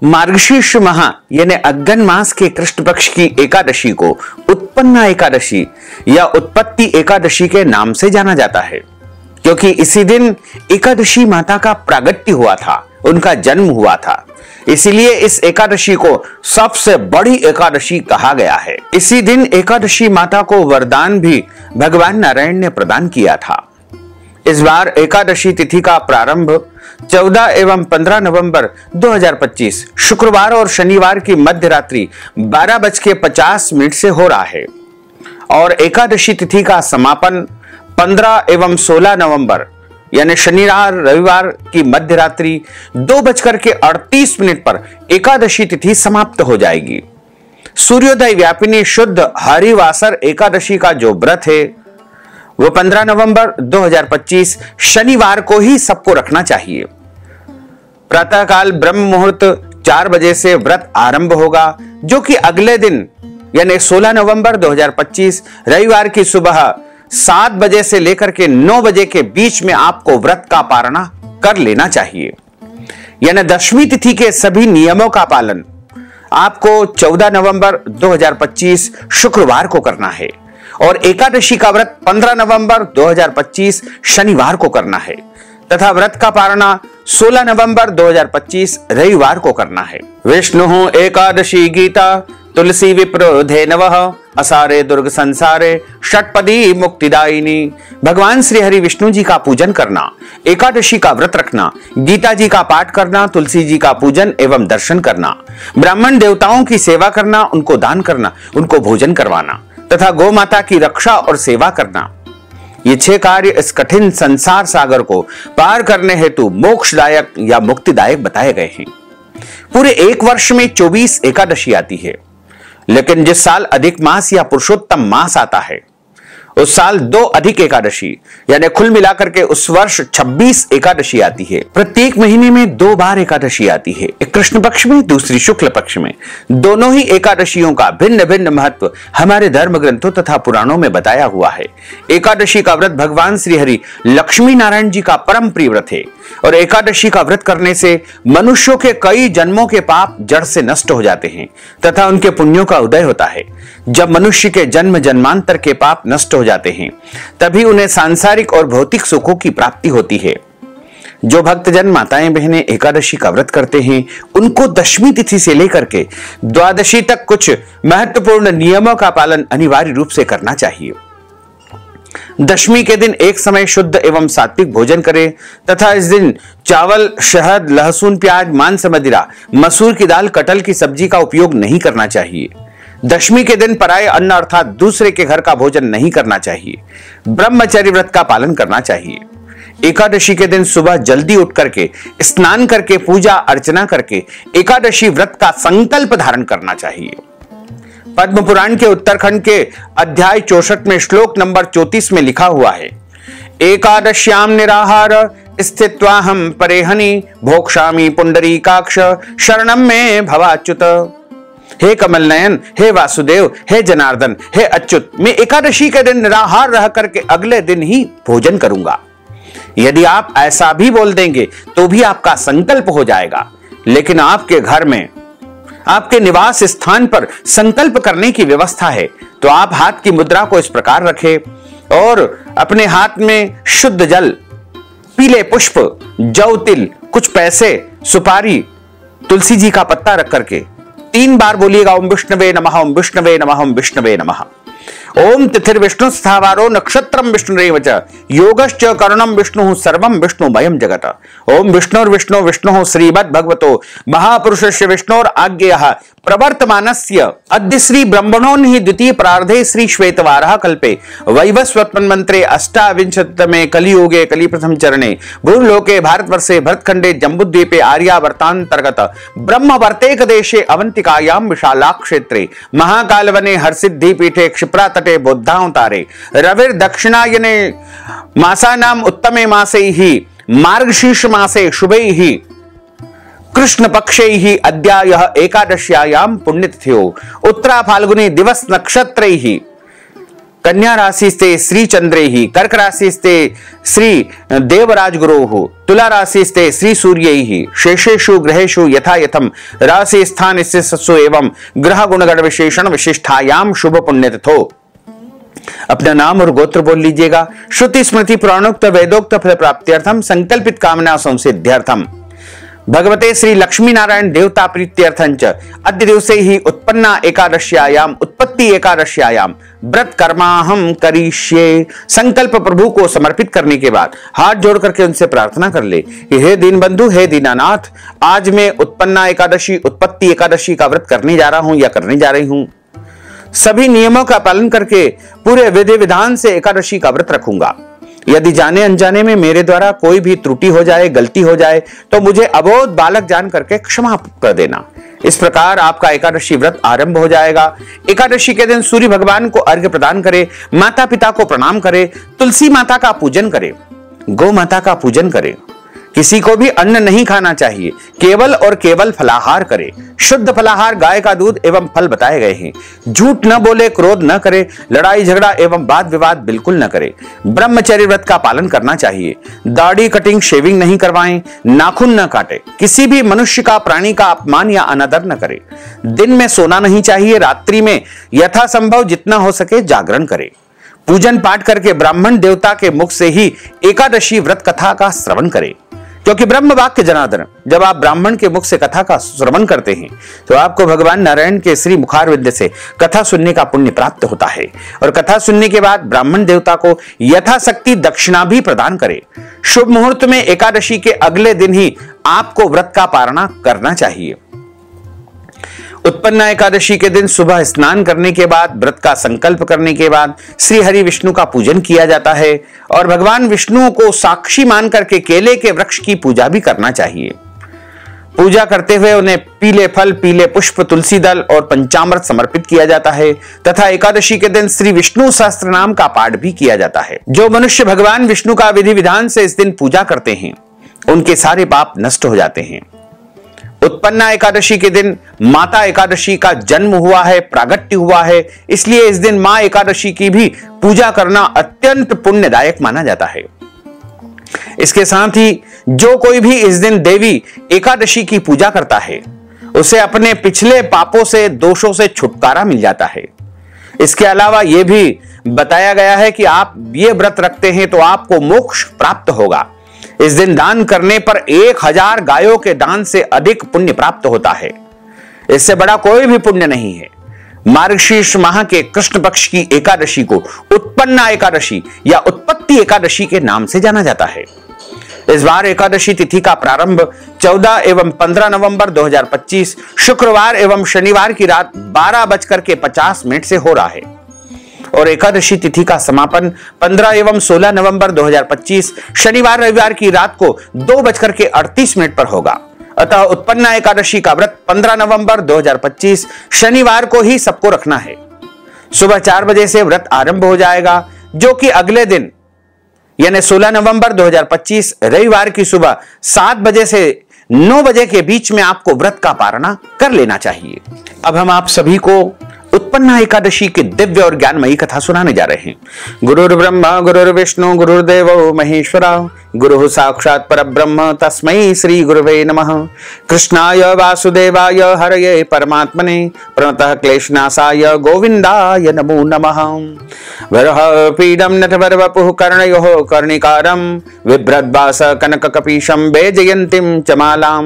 मार्गशीर्ष माह यानी अग्न मास के कृष्ण पक्ष की एकादशी को उत्पन्ना एकादशी या उत्पत्ति एकादशी के नाम से जाना जाता है, क्योंकि इसी दिन एकादशी माता का प्रागट्य हुआ था, उनका जन्म हुआ था। इसीलिए इस एकादशी को सबसे बड़ी एकादशी कहा गया है। इसी दिन एकादशी माता को वरदान भी भगवान नारायण ने प्रदान किया था। इस बार एकादशी तिथि का प्रारंभ 14 एवं 15 नवंबर 2025 शुक्रवार और शनिवार की मध्य रात्रि 12:50 से हो रहा है और एकादशी तिथि का समापन 15 एवं 16 नवंबर यानी शनिवार रविवार की मध्य रात्रि 2:38 पर एकादशी तिथि समाप्त हो जाएगी। सूर्योदय व्यापिनी शुद्ध हरिवासर एकादशी का जो व्रत है वो 15 नवंबर 2025 शनिवार को ही सबको रखना चाहिए। प्रातःकाल ब्रह्म मुहूर्त 4 बजे से व्रत आरंभ होगा, जो कि अगले दिन यानी 16 नवंबर 2025 रविवार की सुबह 7 बजे से लेकर के 9 बजे के बीच में आपको व्रत का पारणा कर लेना चाहिए। यानी दशमी तिथि के सभी नियमों का पालन आपको 14 नवंबर 2025 शुक्रवार को करना है और एकादशी का व्रत 15 नवंबर 2025 शनिवार को करना है तथा व्रत का पारणा 16 नवंबर 2025 रविवार को करना है। विष्णु एकादशी गीता तुलसी विप्र धेनवः असारे दुर्ग संसारे षटपदी मुक्तिदायिनी। भगवान श्री हरि विष्णु जी का पूजन करना, एकादशी का व्रत रखना, गीता जी का पाठ करना, तुलसी जी का पूजन एवं दर्शन करना, ब्राह्मण देवताओं की सेवा करना, उनको दान करना, उनको भोजन करवाना तथा गौ माता की रक्षा और सेवा करना, ये 6 कार्य इस कठिन संसार सागर को पार करने हेतु मोक्षदायक या मुक्तिदायक बताए गए हैं। पूरे एक वर्ष में 24 एकादशी आती है, लेकिन जिस साल अधिक मास या पुरुषोत्तम मास आता है उस साल 2 अधिक एकादशी यानी कुल मिलाकर के उस वर्ष 26 एकादशी आती है। प्रत्येक महीने में 2 बार एकादशी आती है, एक कृष्ण पक्ष में, दूसरी शुक्ल पक्ष में। दोनों ही एकादशियों का भिन्न भिन्न महत्व हमारे धर्म ग्रंथों तथा पुराणों में बताया हुआ है। एकादशी का व्रत भगवान श्री हरि लक्ष्मी नारायण जी का परम प्रिय व्रत है और एकादशी का व्रत करने से मनुष्यों के कई जन्मों के पाप जड़ से नष्ट हो जाते हैं तथा उनके पुण्यों का उदय होता है। जब मनुष्य के जन्म जन्मांतर के पाप नष्ट हो जाते हैं तभी उन्हें सांसारिक और भौतिक सुखों की प्राप्ति होती है। जो भक्तजन माताएं बहनें एकादशी का व्रत करते हैं उनको दशमी तिथि से लेकर के द्वादशी तक कुछ महत्वपूर्ण नियमों का पालन अनिवार्य रूप से करना चाहिए। दशमी के दिन एक समय शुद्ध एवं सात्विक भोजन करें तथा इस दिन चावल, शहद, लहसुन, प्याज, मांस, मदिरा, मसूर की दाल, कटहल की सब्जी का उपयोग नहीं करना चाहिए। दशमी के दिन पराये अन्न अर्थात दूसरे के घर का भोजन नहीं करना चाहिए। ब्रह्मचर्य व्रत का पालन करना चाहिए। एकादशी के दिन सुबह जल्दी उठ करके स्नान करके पूजा अर्चना करके एकादशी व्रत का संकल्प धारण करना चाहिए। पद्म पुराण के उत्तरखंड के अध्याय 64 में श्लोक नंबर 34 में लिखा हुआ है, एकादश्याम निराहार स्थित्वाहम परेहनि भोक्ष्यामि पुंडरीकाक्ष शरणम में भवाच्युत। हे कमल नयन, हे वासुदेव, हे जनार्दन, हे अच्युत, मैं एकादशी के दिन निराहार रह करके अगले दिन ही भोजन करूंगा। यदि आप ऐसा भी बोल देंगे तो भी आपका संकल्प हो जाएगा, लेकिन आपके घर में आपके निवास स्थान पर संकल्प करने की व्यवस्था है तो आप हाथ की मुद्रा को इस प्रकार रखें और अपने हाथ में शुद्ध जल, पीले पुष्प, जौ, तिल, कुछ पैसे, सुपारी, तुलसी जी का पत्ता रख करके 3 बार बोलिएगा, ओम विष्णवे नमः, ओम विष्णवे नमः, ओम विष्णवे नमः। ओम तिथिर्विष्णु स्थावारो नक्षत्रम विष्णुरेव च योगश्च करुणम विष्णु सर्वम विष्णुमयं जगत। ओम विष्णुर्विष्णु विष्णु श्रीमद् भगवतो महापुरुषस्य विष्णोर आज्ञेयः प्रवर्तमानस्य अद्य श्री ब्रह्मणोन्हि द्वितीय प्रार्धे श्री श्वेतवारः कल्पे वैवस्वतमन्वन्तरे अष्टाविंशतितमे कलियुगे कलिप्रथम चरणे भूलोके भारतवर्षे भरतखंडे जम्बूद्वीपे आर्यावर्तान्तर्गत ब्रह्मवर्तेक देशे अवंतिकायां विशालाक्षेत्रे महाकालवने हरसिद्धिपीठे क्षिप्रा तटे बुद्धावतारे रविर दक्षिणायने मासानाम उत्तमे मासे ही मार्गशीर्ष मासे शुभे ही कृष्ण पक्षे ही अद्यायः एकादश्यायां पुण्यतिथ्यो उत्तरा फाल्गुनी दिवस नक्षत्रे ही कन्या राशिस्ते श्री चंद्रेहि, कर्क राशिस्ते श्री देवराज गुरोः, तुला राशिस्ते श्री सूर्यैहि, शेषेषु ग्रहेषु यथा यथम राशि स्थान सत्सु एवं ग्रह गुणगण विशेषण विशिष्टायाम शुभ पुण्यतिथो। अपना नाम और गोत्र बोल लीजिएगा। श्रुति स्मृति पुराणोक्त वेदोक्त फल प्राप्त्यर्थम संकल्पित कामना संसिद्ध्यर्थम भगवते श्री लक्ष्मी नारायण देवता प्रीत्यर्थंच अद्य दिवसे ही उत्पन्ना एकादश्यायाम उत्पत्ति एकादश्यायाम व्रत कर्माहम करिष्ये। संकल्प प्रभु को समर्पित करने के बाद हाथ जोड़ करके उनसे प्रार्थना कर ले, हे दीनबंधु, हे दीनानाथ, आज मैं उत्पन्ना एकादशी उत्पत्ति एकादशी का व्रत करने जा रहा हूं या करने जा रही हूं। सभी नियमों का पालन करके पूरे विधि विधान से एकादशी का व्रत रखूंगा। यदि जाने अनजाने में मेरे द्वारा कोई भी त्रुटि हो जाए, गलती हो जाए, तो मुझे अबोध बालक जान करके क्षमा कर देना। इस प्रकार आपका एकादशी व्रत आरंभ हो जाएगा। एकादशी के दिन सूर्य भगवान को अर्घ्य प्रदान करें, माता पिता को प्रणाम करें, तुलसी माता का पूजन करें, गौ माता का पूजन करें। किसी को भी अन्न नहीं खाना चाहिए, केवल और केवल फलाहार करे। शुद्ध फलाहार गाय का दूध एवं फल बताए गए हैं। झूठ न बोले, क्रोध न करे, लड़ाई झगड़ा एवं वाद विवाद बिल्कुल न करे। ब्रह्मचर्य व्रत का पालन करना चाहिए। दाढ़ी कटिंग शेविंग नहीं करवाएं, नाखून न काटे, किसी भी मनुष्य का प्राणी का अपमान या अनादर न करे। दिन में सोना नहीं चाहिए, रात्रि में यथासंभव जितना हो सके जागरण करे। पूजन पाठ करके ब्राह्मण देवता के मुख से ही एकादशी व्रत कथा का श्रवण करें, क्योंकि ब्रह्म वाक्य जनार्दन, जब आप ब्राह्मण के मुख से कथा का श्रवण करते हैं तो आपको भगवान नारायण के श्री मुखारविंद से कथा सुनने का पुण्य प्राप्त होता है। और कथा सुनने के बाद ब्राह्मण देवता को यथाशक्ति दक्षिणा भी प्रदान करें। शुभ मुहूर्त में एकादशी के अगले दिन ही आपको व्रत का पारणा करना चाहिए। उत्पन्ना एकादशी के दिन सुबह स्नान करने के बाद, व्रत का संकल्प करने के बाद श्री हरि विष्णु का पूजन किया जाता है और भगवान विष्णु को साक्षी मान करके केले के वृक्ष की पूजा भी करना चाहिए। पूजा करते हुए उन्हें पीले फल, पीले पुष्प, तुलसी दल और पंचामृत समर्पित किया जाता है तथा एकादशी के दिन श्री विष्णु सहस्त्र नाम का पाठ भी किया जाता है। जो मनुष्य भगवान विष्णु का विधि विधान से इस दिन पूजा करते हैं उनके सारे पाप नष्ट हो जाते हैं। उत्पन्ना एकादशी के दिन माता एकादशी का जन्म हुआ है, प्रागट्य हुआ है, इसलिए इस दिन मां एकादशी की भी पूजा करना अत्यंत पुण्यदायक माना जाता है। इसके साथ ही जो कोई भी इस दिन देवी एकादशी की पूजा करता है उसे अपने पिछले पापों से, दोषों से छुटकारा मिल जाता है। इसके अलावा यह भी बताया गया है कि आप ये व्रत रखते हैं तो आपको मोक्ष प्राप्त होगा। इस दिन दान करने पर 1000 गायों के दान से अधिक पुण्य प्राप्त होता है। इससे बड़ा कोई भी पुण्य नहीं है। मार्गशीर्ष माह के कृष्ण पक्ष की एकादशी को उत्पन्ना एकादशी या उत्पत्ति एकादशी के नाम से जाना जाता है। इस बार एकादशी तिथि का प्रारंभ 14 एवं 15 नवंबर 2025 शुक्रवार एवं शनिवार की रात 12:50 से हो रहा है और एकादशी तिथि का समापन 15 एवं 16 नवंबर 2025 शनिवार रविवार की रात को 2:38 पर होगा। अतः उत्पन्ना एकादशी का व्रत 15 नवंबर 2025 शनिवार को ही सबको रखना है। सुबह 4 बजे से व्रत आरंभ हो जाएगा, जो कि अगले दिन यानी 16 नवंबर 2025 रविवार की सुबह 7 बजे से 9 बजे के बीच में आपको व्रत का पारणा कर लेना चाहिए। अब हम आप सभी को उत्पन्ना एकादशी की दिव्य और ज्ञानमयी कथा सुनाने जा रहे हैं। गुरुर्ब्रह्मा गुरुर्विष्णु गुरुर्देवो महेश्वरा गुरु साक्षात् परब्रह्म तस्मै श्री गुरुवे नमः। कृष्णाय वासुदेवाय हरये परमात्मने प्रणतः क्लेशनाशाय गोविंदाय नमो नमः। वरः पीडं नटवरवपुः कर्णयोः कर्णिकारं बिभ्रद्भास कनककपीशं वैजयन्तीं च मालां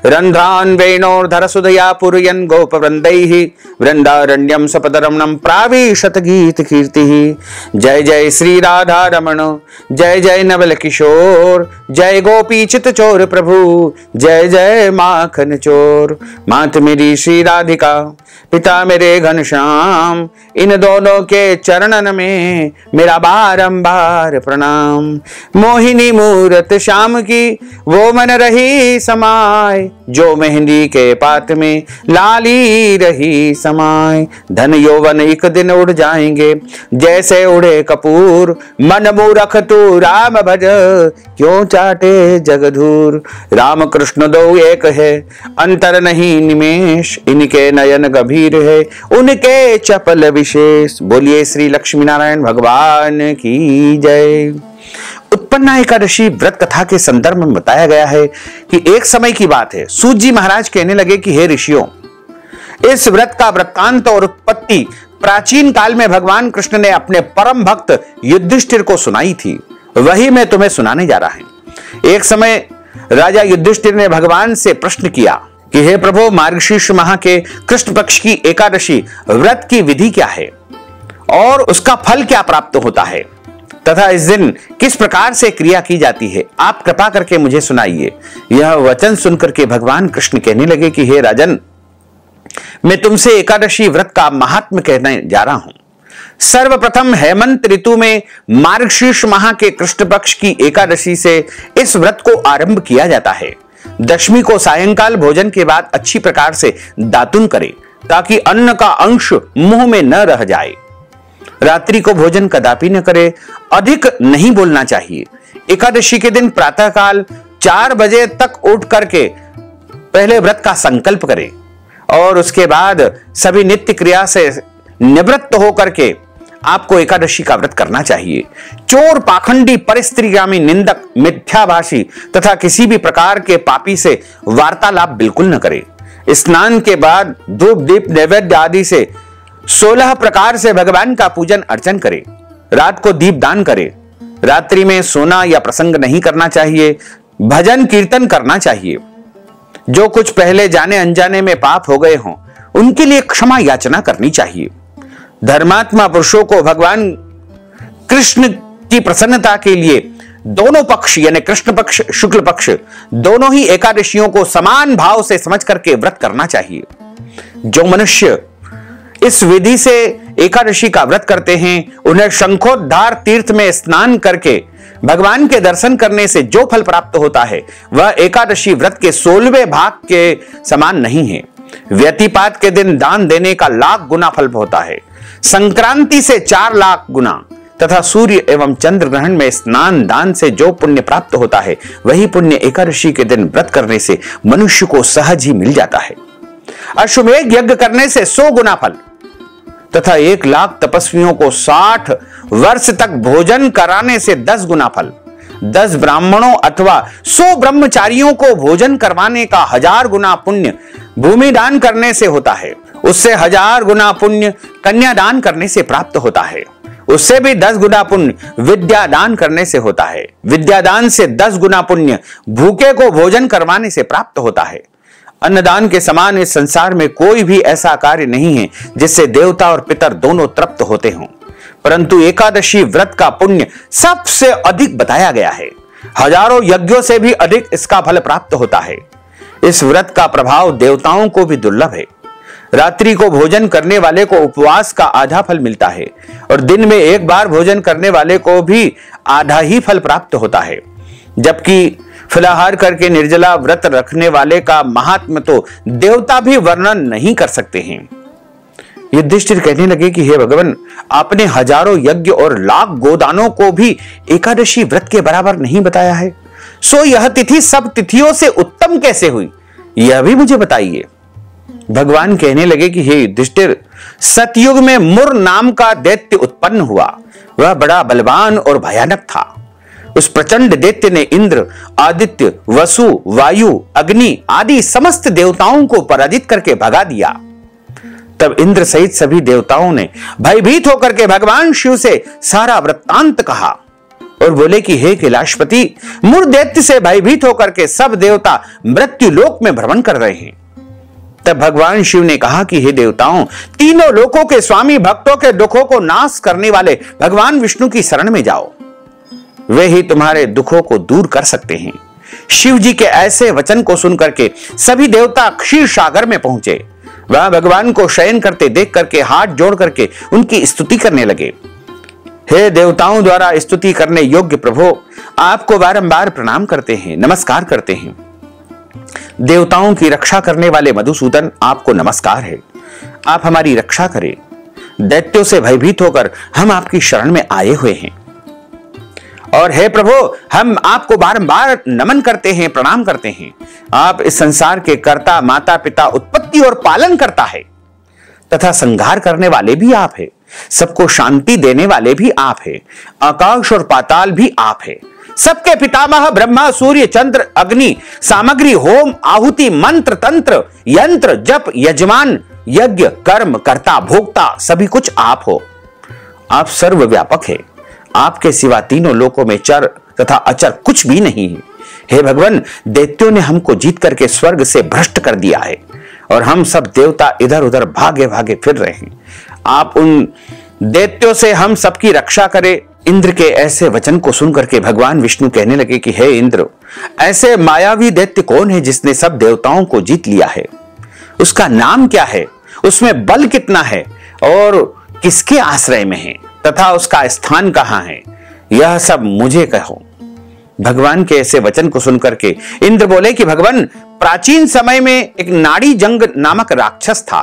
रन्ध्रान् वेणोर्धरसुधया पूरयन् गोपवृन्दैः वृन्दारण्यं सपदरमणं प्राविशत गीत कीर्तिः। जय जय श्री राधा रमण, जय जय नवल किशोर, जय गोपी चित चोर प्रभु, जय जय माखन चोर। मात मेरी श्री राधिका, पिता मेरे घनश्याम, इन दोनों के चरणन में मेरा बारंबार प्रणाम। मोहिनी मूरत श्याम की वो मन रही समाय, जो मेहंदी के पात में लाली रही समाय। धन यौवन एक दिन उड़ जाएंगे जैसे उड़े कपूर, मन मूरख तू राम भज क्यों चाटे जगधूर। राम कृष्ण दो एक है अंतर नहीं निमेष, इनके नयन कबीर है उनके चपल विशेष। बोलिए श्री लक्ष्मी नारायण भगवान की जय। उत्पन्ना एकादशी व्रत कथा के संदर्भ में बताया गया है कि एक समय की बात है, सूत जी महाराज कहने लगे कि हे ऋषियों, इस व्रत का वृत्तांत और उत्पत्ति प्राचीन काल में भगवान कृष्ण ने अपने परम भक्त युधिष्ठिर को सुनाई थी, वही मैं तुम्हें सुनाने जा रहा हूं। एक समय राजा युधिष्ठिर ने भगवान से प्रश्न किया कि हे प्रभु, मार्गशीर्ष माह के कृष्ण पक्ष की एकादशी व्रत की विधि क्या है और उसका फल क्या प्राप्त होता है तथा इस दिन किस प्रकार से क्रिया की जाती है, आप कृपा करके मुझे सुनाइए। यह वचन सुनकर के भगवान कृष्ण कहने लगे कि हे राजन, मैं तुमसे एकादशी व्रत का महात्म्य कहने जा रहा हूं। सर्वप्रथम हेमंत ऋतु में मार्गशीर्ष माह के कृष्ण पक्ष की एकादशी से इस व्रत को आरंभ किया जाता है। दशमी को सायंकाल भोजन के बाद अच्छी प्रकार से दातुन करें ताकि अन्न का अंश मुंह में न रह जाए। रात्रि को भोजन कदापि न करे, अधिक नहीं बोलना चाहिए। एकादशी के दिन प्रातःकाल 4 बजे तक उठ करके पहले व्रत का संकल्प करें और उसके बाद सभी नित्य क्रिया से निवृत्त होकर के आपको एकादशी का व्रत करना चाहिए। चोर, पाखंडी, परिस्त्रीगामी, निंदक, मिथ्याभाषी तथा किसी भी प्रकार के पापी से वार्तालाप बिल्कुल न करें। स्नान के बाद धूप, दीप, नैवेद्य आदि से 16 प्रकार से भगवान का पूजन अर्चन करें। रात को दीप दान करें। रात्रि में सोना या प्रसंग नहीं करना चाहिए। भजन कीर्तन करना चाहिए। जो कुछ पहले जाने अनजाने में पाप हो गए हों उनके लिए क्षमा याचना करनी चाहिए। धर्मात्मा पुरुषों को भगवान कृष्ण की प्रसन्नता के लिए दोनों पक्ष यानी कृष्ण पक्ष, शुक्ल पक्ष दोनों ही एकादशियों को समान भाव से समझ करके व्रत करना चाहिए। जो मनुष्य इस विधि से एकादशी का व्रत करते हैं उन्हें शंखोद्धार तीर्थ में स्नान करके भगवान के दर्शन करने से जो फल प्राप्त होता है वह एकादशी व्रत के 16वें भाग के समान नहीं है। व्यतिपात के दिन दान देने का लाख गुना फल होता है। संक्रांति से 4 लाख गुना तथा सूर्य एवं चंद्र ग्रहण में स्नान दान से जो पुण्य प्राप्त होता है वही पुण्य एकादशी के दिन व्रत करने से मनुष्य को सहज ही मिल जाता है। अश्वमेध यज्ञ करने से 100 गुना फल तथा 1 लाख तपस्वियों को 60 वर्ष तक भोजन कराने से 10 गुना फल, 10 ब्राह्मणों अथवा 100 ब्रह्मचारियों को भोजन करवाने का 1000 गुना पुण्य भूमि दान करने से होता है। उससे 1000 गुना पुण्य कन्यादान करने से प्राप्त होता है। उससे भी 10 गुना पुण्य विद्या दान करने से होता है। विद्यादान से 10 गुना पुण्य भूखे को भोजन करवाने से प्राप्त होता है। अन्नदान के समान इस संसार में कोई भी ऐसा कार्य नहीं है जिससे देवता और पितर दोनों तृप्त होते हों, परंतु एकादशी व्रत का पुण्य सबसे अधिक बताया गया है। हजारों यज्ञों से भी अधिक इसका फल प्राप्त होता है। इस व्रत का प्रभाव देवताओं को भी दुर्लभ है। रात्रि को भोजन करने वाले को उपवास का आधा फल मिलता है और दिन में 1 बार भोजन करने वाले को भी आधा ही फल प्राप्त होता है, जबकि फलाहार करके निर्जला व्रत रखने वाले का महात्म्य तो देवता भी वर्णन नहीं कर सकते हैं। युधिष्ठिर कहने लगे कि हे भगवान, आपने हजारों यज्ञ और लाख गोदानों को भी एकादशी व्रत के बराबर नहीं बताया है, सो यह तिथि सब तिथियों से उत्तम कैसे हुई, यह भी मुझे बताइए। भगवान कहने लगे कि हे युधिष्ठिर, सतयुग में मुर नाम का दैत्य उत्पन्न हुआ। वह बड़ा बलवान और भयानक था। उस प्रचंड दैत्य ने इंद्र, आदित्य, वसु, वायु, अग्नि आदि समस्त देवताओं को पराजित करके भगा दिया। तब इंद्र सहित सभी देवताओं ने भयभीत होकर के भगवान शिव से सारा वृत्तांत कहा और बोले कि हे कैलाशपति, मुर दैत्य से भयभीत होकर के सब देवता मृत्यु लोक में भ्रमण कर रहे हैं। तब भगवान शिव ने कहा कि हे देवताओं, तीनों लोकों के स्वामी, भक्तों के दुखों को नाश करने वाले भगवान विष्णु की शरण में जाओ, वे ही तुम्हारे दुखों को दूर कर सकते हैं। शिव जी के ऐसे वचन को सुनकर के सभी देवता क्षीर सागर में पहुंचे। वह भगवान को शयन करते देख करके हाथ जोड़ करके उनकी स्तुति करने लगे। हे देवताओं द्वारा स्तुति करने योग्य प्रभु, आपको बारंबार प्रणाम करते हैं, नमस्कार करते हैं। देवताओं की रक्षा करने वाले मधुसूदन, आपको नमस्कार है। आप हमारी रक्षा करें। दैत्यों से भयभीत होकर हम आपकी शरण में आए हुए हैं और हे प्रभु, हम आपको बारंबार नमन करते हैं, प्रणाम करते हैं। आप इस संसार के कर्ता, माता पिता, उत्पत्ति और पालन करता है। तथा संहार करने वाले भी आप हैं। सबको शांति देने वाले भी आप हैं। आकाश और पाताल भी आप हैं। सबके पितामह ब्रह्मा, सूर्य, चंद्र, अग्नि, सामग्री, होम, आहुति, मंत्र, तंत्र, यंत्र, जप, यजमान, यज्ञ, कर्म, कर्ता, भोक्ता, सभी कुछ आप हो। आप सर्वव्यापक है। आपके सिवा तीनों लोकों में चर तथा अचर कुछ भी नहीं है। हे भगवान, दैत्यों ने हमको जीत करके स्वर्ग से भ्रष्ट कर दिया है और हम सब देवता इधर उधर भागे भागे फिर रहे हैं। आप उन दैत्यों से हम सबकी रक्षा करें। इंद्र के ऐसे वचन को सुनकर के भगवान विष्णु कहने लगे कि हे इंद्र, ऐसे मायावी दैत्य कौन है जिसने सब देवताओं को जीत लिया है? उसका नाम क्या है? उसमें बल कितना है और किसके आश्रय में है तथा उसका स्थान कहां है? यह सब मुझे कहो। भगवान के ऐसे वचन को सुनकर के इंद्र बोले कि भगवान, प्राचीन समय में एक नाड़ी जंग नामक राक्षस था।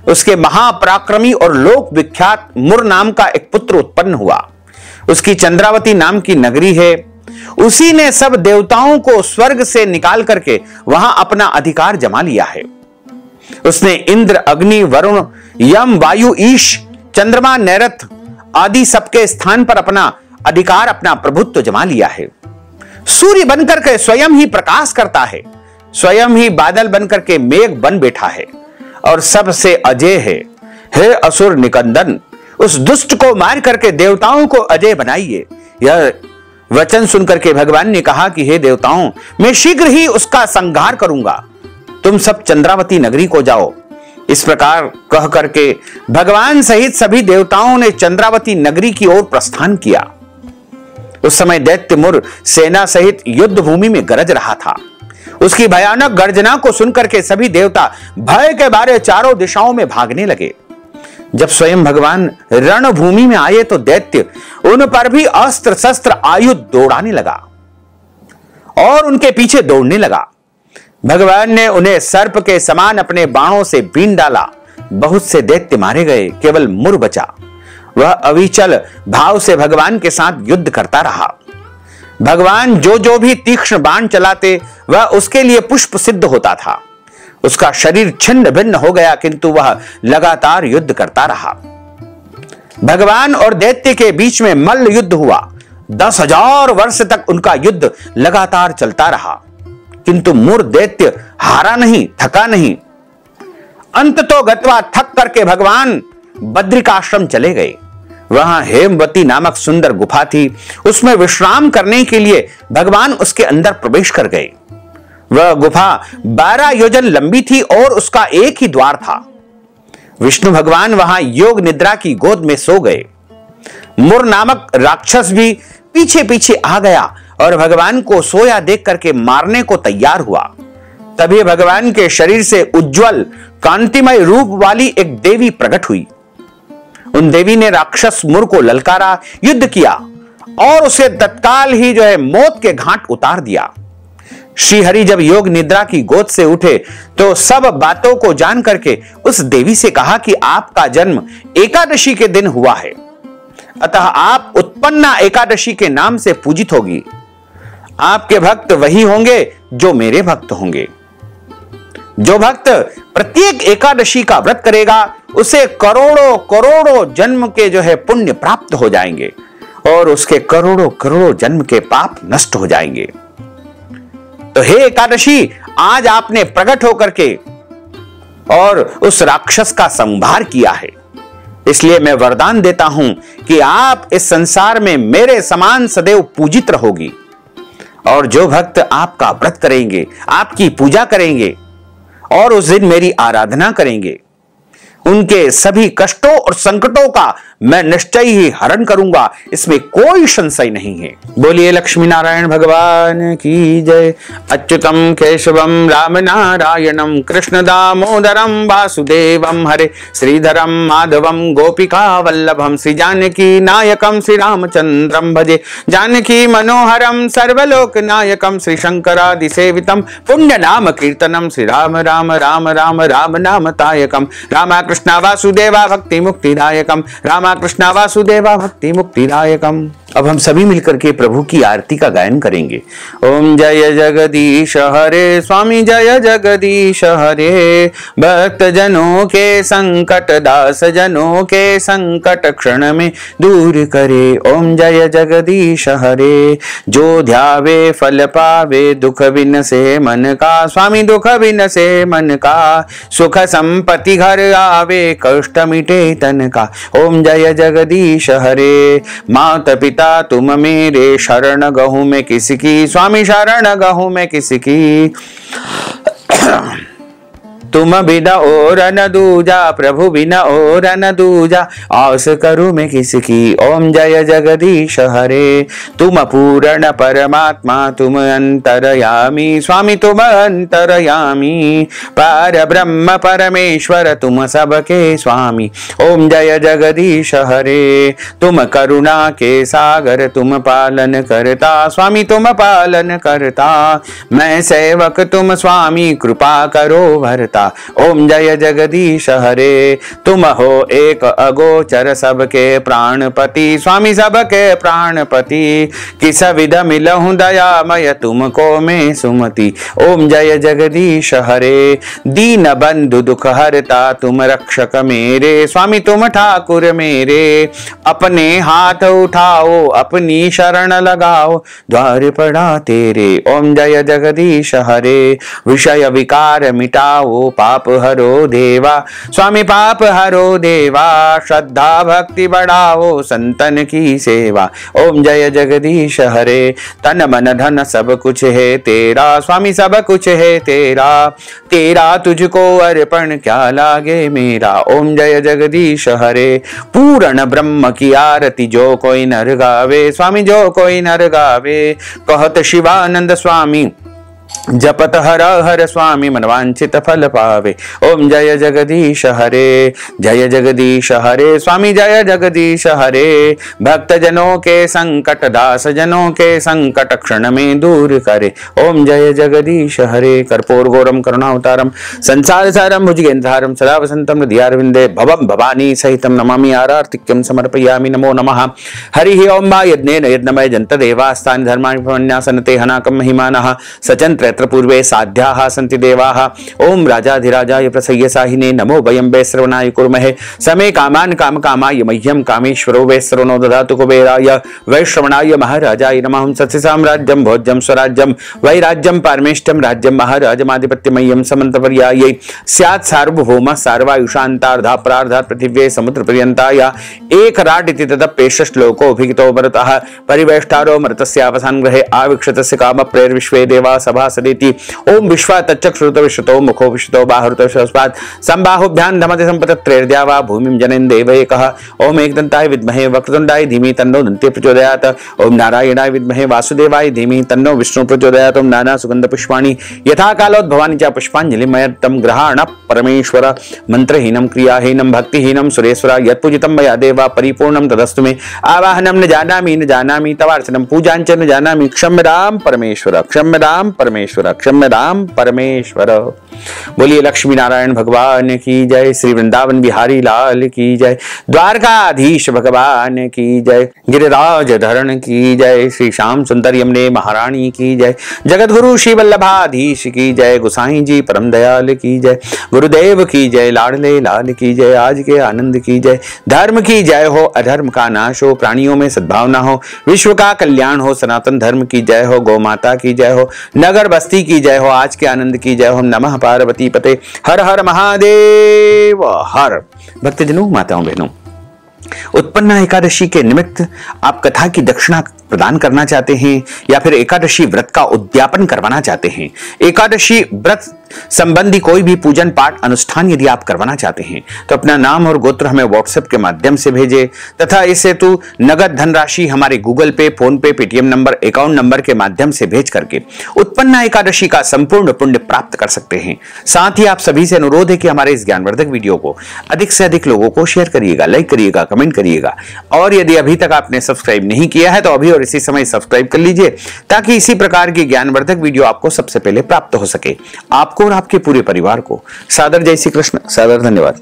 उसके महापराक्रमी और लोक विख्यात मुर नाम का एक पुत्र उत्पन्न हुआ। उसकी चंद्रावती नाम की नगरी है। उसी ने सब देवताओं को स्वर्ग से निकाल करके वहां अपना अधिकार जमा लिया है। उसने इंद्र, अग्नि, वरुण, यम, वायु, ईश, चंद्रमा, नैरथ आदि सबके स्थान पर अपना अधिकार, अपना प्रभुत्व जमा लिया है। सूर्य बनकर के स्वयं ही प्रकाश करता है, स्वयं ही बादल बनकर के मेघ बन बैठा है और सबसे अजय है। हे असुर निकंदन, उस दुष्ट को मार करके देवताओं को अजय बनाइए। यह वचन सुनकर के भगवान ने कहा कि हे देवताओं, मैं शीघ्र ही उसका संहार करूंगा। तुम सब चंद्रावती नगरी को जाओ। इस प्रकार कह करके भगवान सहित सभी देवताओं ने चंद्रावती नगरी की ओर प्रस्थान किया। उस समय दैत्य मुर सेना सहित युद्ध भूमि में गरज रहा था। उसकी भयानक गर्जना को सुनकर के सभी देवता भय के मारे चारों दिशाओं में भागने लगे। जब स्वयं भगवान रणभूमि में आए तो दैत्य उन पर भी अस्त्र शस्त्र आयुध दौड़ाने लगा और उनके पीछे दौड़ने लगा। भगवान ने उन्हें सर्प के समान अपने बाणों से बीन डाला। बहुत से दैत्य मारे गए, केवल मुर बचा। वह अविचल भाव से भगवान के साथ युद्ध करता रहा। भगवान जो भी तीक्ष्ण बाण चलाते वह उसके लिए पुष्प सिद्ध होता था। उसका शरीर छिन्न भिन्न हो गया, किंतु वह लगातार युद्ध करता रहा। भगवान और दैत्य के बीच में मल्ल युद्ध हुआ। 10,000 वर्ष तक उनका युद्ध लगातार चलता रहा, किंतु मुर दैत्य हारा नहीं, थका नहीं। अंत तो गत्वा थक करके भगवान बद्रिकाश्रम चले गए। वहां हेमवती नामक सुंदर गुफा थी। उसमें विश्राम करने के लिए भगवान उसके अंदर प्रवेश कर गए। वह गुफा 12 योजन लंबी थी और उसका एक ही द्वार था। विष्णु भगवान वहां योग निद्रा की गोद में सो गए। मुर नामक राक्षस भी पीछे पीछे आ गया और भगवान को सोया देख करके मारने को तैयार हुआ। तभी भगवान के शरीर से उज्जवल कांतिमय रूप वाली एक देवी प्रकट हुई। उन देवी ने राक्षस मुर को ललकारा, युद्ध किया और उसे तत्काल ही मौत के घाट उतार दिया। श्रीहरि जब योग निद्रा की गोद से उठे तो सब बातों को जान करके उस देवी से कहा कि आपका जन्म एकादशी के दिन हुआ है, अतः आप उत्पन्ना एकादशी के नाम से पूजित होगी। आपके भक्त वही होंगे जो मेरे भक्त होंगे। जो भक्त प्रत्येक एकादशी का व्रत करेगा उसे करोड़ों करोड़ों जन्म के पुण्य प्राप्त हो जाएंगे और उसके करोड़ों करोड़ों जन्म के पाप नष्ट हो जाएंगे। तो हे एकादशी, आज आपने प्रकट होकर के और उस राक्षस का संहार किया है, इसलिए मैं वरदान देता हूं कि आप इस संसार में मेरे समान सदैव पूजित रहोगी। और जो भक्त आपका व्रत करेंगे, आपकी पूजा करेंगे और उस दिन मेरी आराधना करेंगे, उनके सभी कष्टों और संकटों का मैं निश्चय ही हरण करूंगा, इसमें कोई संशय नहीं है। बोलिए लक्ष्मी नारायण भगवान की जय। अच्युतम केशवम राम नारायणम कृष्ण दामोदरम वासुदेवम हरे श्रीधरम माधवम गोपिका वल्लभम श्री जानकी नायकम श्री रामचंद्रम भजे जानकी मनोहरम सर्वलोक नायकम श्री शंकरादि सेवितम पुण्य नाम कीर्तनम श्री राम राम राम राम राम नाम तायकम रामा कृष्णा वासुदेवा भक्ति मुक्तिदायकम रामा कृष्णा वासुदेवा भक्ति मुक्तिदायकम। अब हम सभी मिलकर के प्रभु की आरती का गायन करेंगे। ओम जय जगदीश हरे स्वामी जय जगदीश हरे, भक्त जनों के संकट दास जनों के संकट क्षण में दूर करे। ओम जय जगदीश हरे, जो ध्यावे फल पावे दुख बिन से मन का, स्वामी दुख बिन से मन का, सुख संपत्ति घर आवे कष्ट मिटे तन का। ओम जय जगदीश हरे, मात पिता तुम मेरे शरण गहूं मैं किसकी, स्वामी शरण गहूं मैं किसकी, तुम बिना और न दूजा प्रभु बिना और न दूजा, आस करूं मैं किसकी। ओम जय जगदीश हरे, तुम पूर्ण परमात्मा तुम अंतरयामी, स्वामी तुम अंतरयामी, पर ब्रह्म परमेश्वर तुम सबके स्वामी। ओम जय जगदीश हरे, तुम करुणा के सागर तुम पालन करता, स्वामी तुम पालन करता, मैं सेवक तुम स्वामी कृपा करो भरता। ओम जय जगदीश हरे, तुम हो एक अगोचर सबके प्राणपति, स्वामी सबके प्राणपति, किस विध मिलहूं दयामय तुमको मैं सुमति। ओम जय जगदीश हरे, दीन बंधु दुख हरता तुम रक्षक मेरे, स्वामी तुम ठाकुर मेरे, अपने हाथ उठाओ अपनी शरण लगाओ द्वार पड़ा तेरे। ओम जय जगदीश हरे, विषय विकार मिटाओ पाप हरो देवा, स्वामी पाप हरो देवा, श्रद्धा भक्ति बढ़ाओ संतन की सेवा। ओम जय जगदीश हरे, तन मन धन सब कुछ है तेरा, स्वामी सब कुछ है तेरा, तेरा तुझको अर्पण क्या लागे मेरा। ओम जय जगदीश हरे, पूर्ण ब्रह्म की आरती जो कोई नर गावे, स्वामी जो कोई नर गावे, कहत शिवानंद स्वामी जपत हर हर स्वामी मनवांछित फल पावे। ओम जय जगदीश हरे, जय जगदीश हरे, स्वामी जय जगदीश हरे, भक्त जनों के संकट दास जनों के संकट क्षण में दूर करे। ओम जय जगदीश हरे, कर्पूर गौरम करुणावतारम संसार सारम भुजगेंद्रहारम सदा वसंतम हृदयारविंदे भवम भवानी सहितम नमामि आरार्तिक्यम समर्पयामि। नमो नमः। हरि ओम मा यज्ञेन यज्ञमय जंत देवास्तानि धर्माणि भवन्यासनते हनाकं महिमानः सचन्त्र पूर्वे साध्याः सन्ति देवाः। ओम राजाधिराजाय प्रसय्यसाहिने नमो वयं वै श्रवणाय कुर्महे, समे कामान् कामकामाय मह्यं कामेश्वरो वै श्रवणो ददातु कुबेराय वै श्रवणाय महाराजाय नमः। सत्य साम्राज्यं भोज्यं स्वराज्यं वैराज्यं पारमेष्टं राज्यं महाराजमाधिपत्यमय्यं समन्तपर्यायै स्यात् सार्वभौमः सार्वायुषान्तार्धा प्रार्धात् पृथिव्यै समुद्रपर्यन्ताय एकराट् इति तदप्येष श्लोको अभिहितो भरतः परिवेष्टारो मृतस्यावसान् ग्रहे आविक्षतस्य कामप्रेर्विश्वे देवा सभा सदेति। ओम विश्वा तच्चक श्रुत विश्वतो मुखो विश्वतो बाहुरतो विश्वस्पात् संबाहुभ्यां धमते संपतत्रेर्द्या वा भूमिं जनयन् देवैकः। ओम एकदन्ताय विद्महे वक्रतुण्डाय धीमहि तन्नो दन्ती प्रचोदयात्। ओम नारायणाय विद्महे वासुदेवाय धीमहि तन्नो विष्णु प्रचोदयात्। ओम नाना सुगंध पुष्पाणि यथा कालोद्भवानि च पुष्पाञ्जलिमयत्तं ग्रहाण परमेश्वर मंत्रहीनं क्रियाहीनं भक्तिहीनं सुरेश्वर यत्पूजितं मया देवा परिपूर्णं तदस्तु मे। आवाहनं न जानामि तवार्चनं पूजाञ्च न जानामि। क्षम्यतां परमेश्वर क्षम्यतां परमेश्वर क्षम्यतां परमेश्वर। बोलिए लक्ष्मी नारायण भगवान की जय, श्री वृंदावन बिहारी लाल की जय, द्वारकाधीश भगवान की जय, गिरिराज धरण की जय, श्री श्याम सुंदर यमुने महारानी की जय, जगत गुरु श्री वल्लभाधीश की जय, गोसाई जी परम दयाल की जय, गुरुदेव की जय, लाडले लाल की जय, आज के आनंद की जय, धर्म की जय हो, अधर्म का नाश हो, प्राणियों में सद्भावना हो, विश्व का कल्याण हो, सनातन धर्म की जय हो, गौ माता की जय हो, नगर बस्ती की जय हो, आज के आनंद की जय हो। नमः पार्वती पते, हर हर महादेव हर। भक्तजनों, माताओं बहनों, उत्पन्ना एकादशी के निमित्त आप कथा की दक्षिणा प्रदान करना चाहते हैं या फिर एकादशी व्रत का उद्यापन करवाना चाहते हैं, एकादशी व्रत संबंधी कोई भी पूजन पाठ अनुष्ठान यदि आप करवाना चाहते हैं तो अपना नाम और गोत्र हमें व्हाट्सएप के माध्यम से भेजें तथा इस हेतु नगद धनराशि हमारे गूगल पे, फोन पे, पेटीएम नंबर, अकाउंट नंबर के माध्यम से भेज करके उत्पन्ना एकादशी का संपूर्ण पुण्य प्राप्त कर सकते हैं। साथ ही आप सभी से अनुरोध है कि हमारे इस ज्ञानवर्धक वीडियो को अधिक से अधिक लोगों को शेयर करिएगा, लाइक करिएगा, कमेंट करिएगा और यदि अभी तक आपने सब्सक्राइब नहीं किया है तो अभी और इसी समय सब्सक्राइब कर लीजिए ताकि इसी प्रकार की ज्ञानवर्धक वीडियो आपको सबसे पहले प्राप्त हो सके। आपको और आपके पूरे परिवार को सादर जय श्री कृष्ण, सादर धन्यवाद।